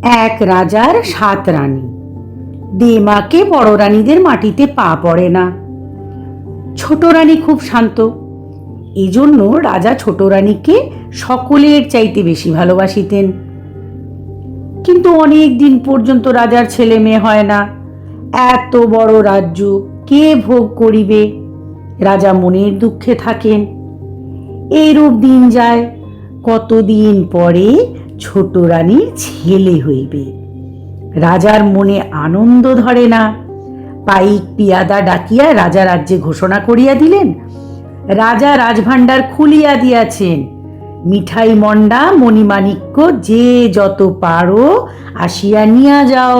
এক রাজার 7 রানী। দেমাকে বড় রানীদের মাটিতে পা পড়ে না। ছোট রানী খুব শান্ত, এজন্য রাজা ছোট রানীকে সকলের চাইতে বেশি ভালোবাসিতেন। কিন্তু অনেক দিন পর্যন্ত রাজার ছেলে মেয়ে হয় না। এত বড় রাজ্য কে ভোগ করিবে? রাজা মনের দুঃখে থাকেন। এইরূপ দিন যায়। কতদিন পরে ছোট রানীর ছেলে হইবে। রাজার মনে আনন্দ ধরে না। পাইক পিয়াদা ডাকিয়া রাজা রাজ্যে ঘোষণা করিয়া দিলেন, রাজা রাজভাণ্ডার খুলিয়া দিয়াছেন, মিঠাই মন্ডা মণিমাণিক্য যে যত পারো আসিয়া নিয়া যাও।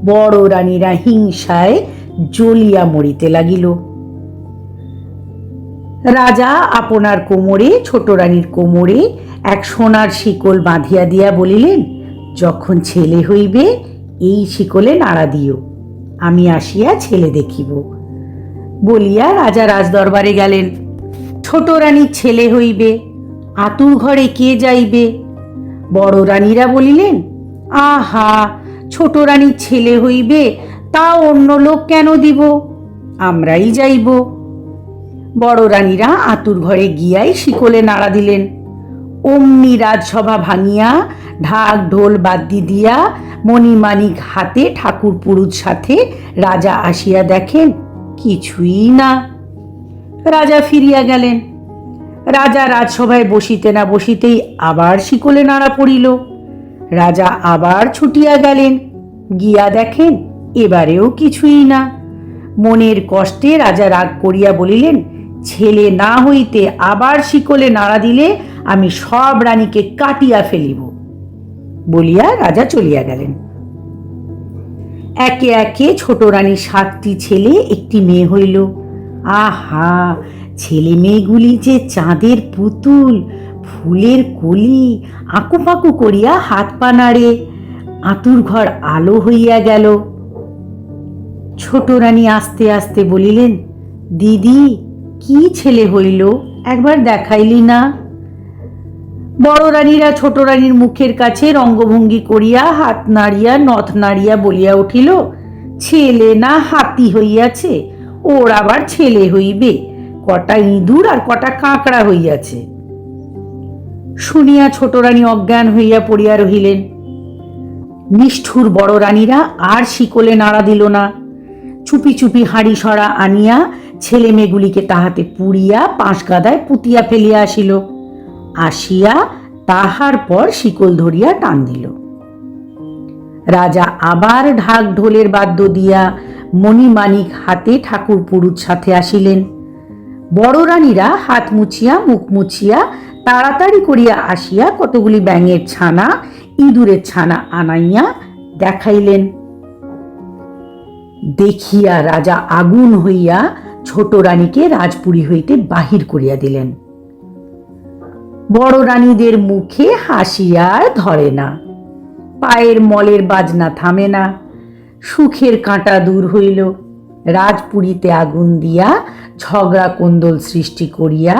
বড় রানীরা হিংসায় জ্বলিয়া মরিতে লাগিল। রাজা আপনার কোমরে ছোট রানীর কোমরে এক সোনার শিকল বাঁধিয়া দিয়া বলিলেন, যখন ছেলে হইবে এই শিকলে নাড়া দিও, আমি আসিয়া ছেলে দেখিব। বলিয়া রাজা রাজদরবারে গেলেন। ছোট রানীর ছেলে হইবে, আতুর ঘরে কে যাইবে? বড় রানীরা বলিলেন, আহা, ছোট রানীর ছেলে হইবে, তা অন্য লোক কেন দিব? আমরাই যাইব। বড় রানীরা আতুর ঘরে গিয়াই শিকলে নাড়া দিলেন। অমনি রাজসভা ভাঙিয়া ঢাক ঢোল বাদ্যি দিয়া মণিমাণিক হাতে ঠাকুর পুরুত সাথে রাজা আসিয়া দেখেন কিছুই না। রাজা ফিরিয়া গেলেন। রাজা রাজসভায় বসিতে না বসিতেই আবার শিকলে নাড়া পড়িল। রাজা আবার ছুটিয়া গেলেন, গিয়া দেখেন এবারেও কিছুই না। মনের কষ্টে রাজা রাগ করিয়া বলিলেন, ছেলে না হইতে আবার শিকলে নাড়া দিলে আমি সব রানীকে কাটিয়া ফেলিব। বলিয়া রাজা চলিয়া গেলেন। একে একে ছোট রানীর 7টি ছেলে, একটি মেয়ে হইল। আহা, ছেলে মেয়েগুলি যে চাঁদের পুতুল, ফুলের কলি, আঁকুপাকু করিয়া হাত পা নাড়ে। আতুর ঘর আলো হইয়া গেল। ছোট রানী আস্তে আস্তে বলিলেন, দিদি, কি ছেলে হইল, একবার দেখাইলি না? বড় রানীরা ছোট রানীর মুখের কাছে রঙ্গভঙ্গি করিয়া হাত নাড়িয়া নথ নাড়িয়া বলিয়া উঠিল, ছেলে না হাতি হইয়াছে, ওর আবার ছেলে হইবে, কটা ইঁদুর আর কটা কাঁকড়া হইয়াছে। শুনিয়া ছোট রানী অজ্ঞান হইয়া পড়িয়া রহিলেন। নিষ্ঠুর বড় রানীরা আর শিকলে নাড়া দিল না। চুপি চুপি হাঁড়ি সরা আনিয়া ছেলে মেয়েগুলিকে তাহাতে পুড়িয়া 5 গাদায় পুতিয়া ফেলিয়া আসিল। আসিয়া তাহার পর শিকল ধরিয়া টান দিল। রাজা আবার ঢাক ঢোলের বাদ্য দিয়া মণিমাণিক হাতে ঠাকুর পুরুত সাথে আসিলেন। বড় রানীরা হাত মুছিয়া মুখ মুছিয়া তাড়াতাড়ি করিয়া আসিয়া কতগুলি ব্যাঙের ছানা, ইঁদুরের ছানা আনাইয়া দেখাইলেন। দেখিয়া রাজা আগুন হইয়া ছোট রানীকে রাজপুরী হইতে বাহির করিয়া দিলেন। বড় রানীদের মুখে হাসি আর ধরে না, পায়ের মলের বাজনা থামে না। সুখের কাঁটা দূর হইল। রাজপুরীতে আগুন দিয়া ঝগড়া কোন্দল সৃষ্টি করিয়া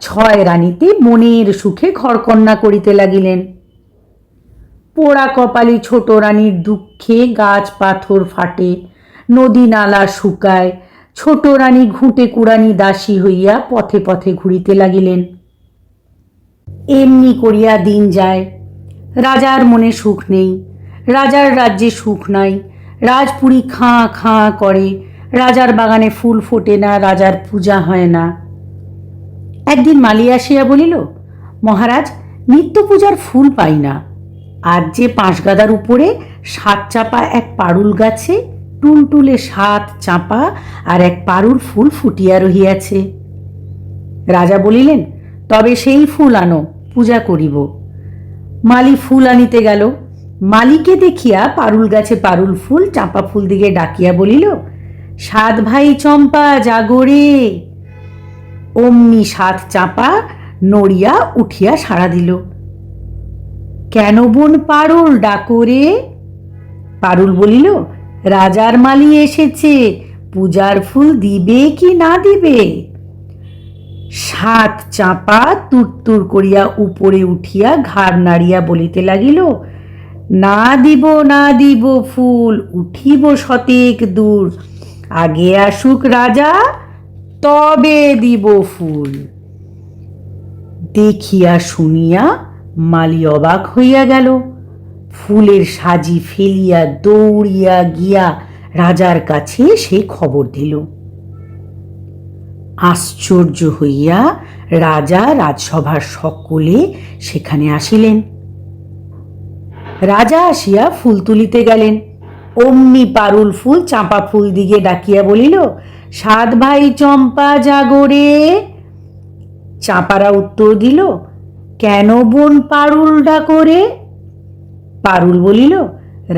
6 রানীতে মনের সুখে ঘরকন্যা করিতে লাগিলেন। পোড়া কপালি ছোট রানীর দুঃখে গাছ পাথর ফাটে, নদী নালা শুকায়। ছোট রানী ঘুঁটে কুড়ানি দাসী হইয়া পথে পথে ঘুরিতে লাগিলেন। এমনি করিয়া দিন যায়। রাজার মনে সুখ নেই, রাজার রাজ্যে সুখ নাই। রাজপুরী খাঁ খাঁ করে, রাজার বাগানে ফুল ফোটে না, রাজার পূজা হয় না। একদিন মালি আসিয়া বলিল, মহারাজ, নিত্য পূজার ফুল পাই না। আজ যে 5 গাদার উপরে 7 চাপা এক পারুল গাছে টুলটুলে 7 চাপা আর এক পারুল ফুল ফুটিয়া রহিয়াছে। রাজা বলিলেন, তবে সেই ফুল আনো, পূজা করিব। মালি ফুল আনিতে গেল। মালিকে দেখিয়া পারুল গাছে পারুল ফুল চাঁপা ফুল দিকে ডাকিয়া বলিল, 7 ভাই চম্পা জাগরে। অমনি 7 চাঁপা নড়িয়া উঠিয়া সাড়া দিল। কেন বোন পারুল ডাকরে? পারুল বলিল, রাজার মালি এসেছে, পূজার ফুল দিবে কি না দিবে? 7 চাঁপা তুরতুর করিয়া উপরে উঠিয়া ঘাড় নাড়িয়া বলিতে লাগিল, না দিব না দিব ফুল, উঠিব শতেক দূর, আগে আসুক রাজা তবে দিব ফুল। দেখিয়া শুনিয়া মালি অবাক হইয়া গেল। ফুলের সাজি ফেলিয়া দৌড়িয়া গিয়া রাজার কাছে সে খবর দিল। আশ্চর্য হইয়া রাজা রাজসভার সকলে সেখানে আসিলেন। রাজা আসিয়া ফুল তুলিতে গেলেন। অমনি পারুল ফুল চাঁপা ফুল দিকে ডাকিয়া বলিল, সাত ভাই চম্পা জাগরে। চাঁপারা উত্তর দিল, কেন বোন পারুল ডাকরে? পারুল বলিল,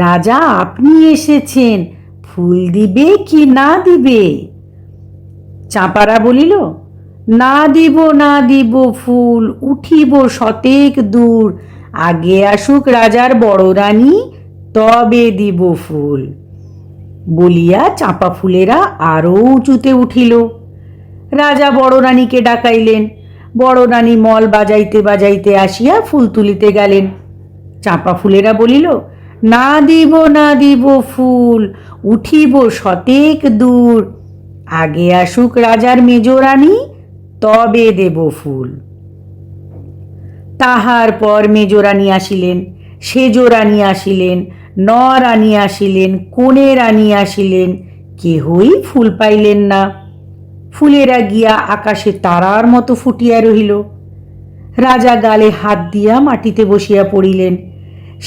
রাজা আপনি এসেছেন, ফুল দিবে কি না দিবে? চাঁপারা বলিল, না দিব না দিব ফুল, উঠিব শতেক দূর, আগে আসুক রাজার বড় রানী তবে দিব ফুল। বলিয়া চাঁপা ফুলেরা আরো উঁচুতে উঠিল। রাজা বড় রানীকে ডাকাইলেন। বড় রানী মল বাজাইতে বাজাইতে আসিয়া ফুল তুলিতে গেলেন। চাঁপা ফুলেরা বলিল, না দিব না দিব ফুল, উঠিব শতেক দূর, আগে আসুক রাজার মেজ রানী তবে দেব ফুল। তাহার পর মেজ রানী আসিলেন, সেজ রানী আসিলেন, ন রানী আসিলেন, কোণে রানী আসিলেন, কেহই ফুল পাইলেন না। ফুলেরা গিয়া আকাশে তারার মতো ফুটিয়া রহিল। রাজা গালে হাত দিয়া মাটিতে বসিয়া পড়িলেন।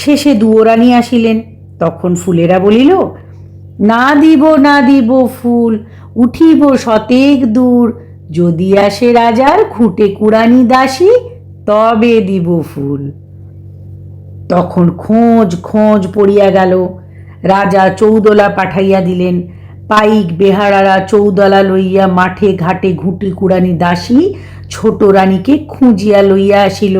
শেষে দুয়োরানী আসিলেন। তখন ফুলেরা বলিল, না দিব না দিব ফুল, উঠিব শতেক দূর, যদি আসে রাজার খুঁটে কুড়ানি দাসী তবে দিব ফুল। তখন খোঁজ খোঁজ পড়িয়া গেল। রাজা চৌদলা পাঠাইয়া দিলেন। পাইক বেহারারা চৌদলা লইয়া মাঠে ঘাটে ঘুঁটি কুড়ানি দাসী ছোট রানীকে খুঁজিয়া লইয়া আসিল।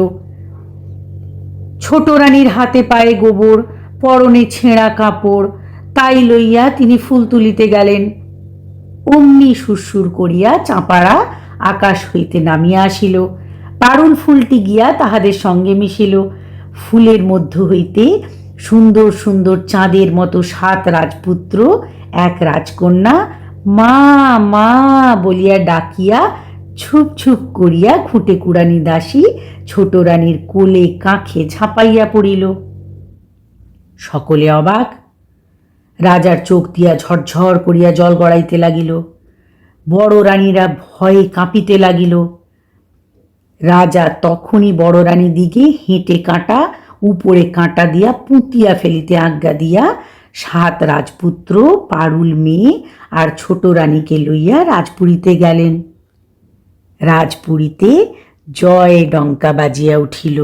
ছোট রানীর হাতে পায়ে গোবর, পরনে ছেঁড়া কাপড়, তাই লইয়া তিনি ফুল তুলিতে গেলেন। অমনি সুরসুর করিয়া চাঁপারা আকাশ হইতে নামিয়া আসিল। পারুল ফুলটি গিয়া তাহাদের সঙ্গে মিশিল। ফুলের মধ্য হইতে সুন্দর সুন্দর চাঁদের মতো 7 রাজপুত্র, এক রাজকন্যা মা মা বলিয়া ডাকিয়া ছুপ ছুপ করিয়া খুঁটে কুড়ানি দাসী ছোট রানীর কোলে কাঁখে ঝাঁপাইয়া পড়িল। সকলে অবাক। রাজার চোখ দিয়া ঝরঝর করিয়া জল গড়াইতে লাগিল। বড় রানীরা ভয়ে কাঁপিতে লাগিল। রাজা তখনই বড় রানী দিকে হেঁটে কাঁটা উপরে কাঁটা দিয়া পুঁতিয়া ফেলিতে আজ্ঞা দিয়া 7 রাজপুত্র, পারুল মেয়ে আর ছোট রানীকে লইয়া রাজপুরীতে গেলেন। রাজপুরীতে জয় ডঙ্কা বাজিয়া উঠিল।